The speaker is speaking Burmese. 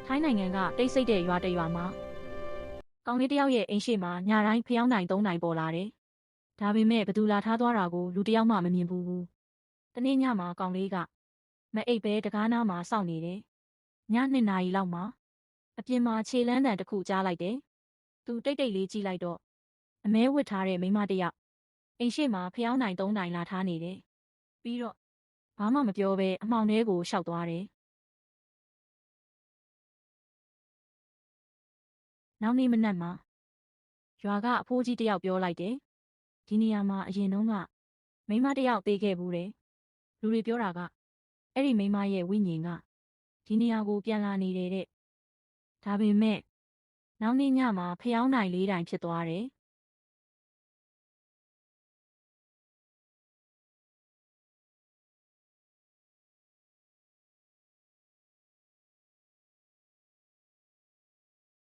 ထိုင်းနိုင်ငံကတိတ်ဆိတ်တဲ့ရွာတစ်ရွာမှာကောင်လေးတစ်ယောက်ရဲ့အိမ်ရှိမှာညတိုင်းဖျောင်းနိုင်သုံးနိုင်ပေါ်လာတယ်။ဒါပေမဲ့ဘသူလာထားသွားတာကိုလူတစ်ယောက်မှမမြင်ဘူး။တနေ့ညမှာကောင်လေးကမအိပ်ပဲတကားနားမှာစောင့်နေတယ်။ည2 နာရီလောက်မှာအပြင်မှာခြေလန်းတံတစ်ခုကြားလိုက်တယ်။သူတိတ်တိတ်လေးကြည့်လိုက်တော့အမဲဝတ်ထားတဲ့မိန်းမတစ်ယောက်အိမ်ရှိမှာဖျောင်းနိုင်သုံးနိုင်လာထားနေတယ်။ပြီးတော့ဘာမှမပြောဘဲအမှောင်ထဲကိုရှောက်သွားတယ်။နောက်နေ့မနက်မှာရွာကအဖိုးကြီးတစ်ယောက်ပြောလိုက်တယ်။ဒီနေရာမှာအရင်တုန်းကမိန်းမတစ်ယောက်သေခဲ့ဘူးတယ်။လူတွေပြောတာကအဲ့ဒီမိန်းမရဲ့ဝိညာဉ်ကဒီနေရာကိုပြန်လာနေတယ်တဲ့။ဒါပေမဲ့နောက်နေ့ညမှာဖျောင်းနိုင်4 တိုင်ဖြစ်သွားတယ်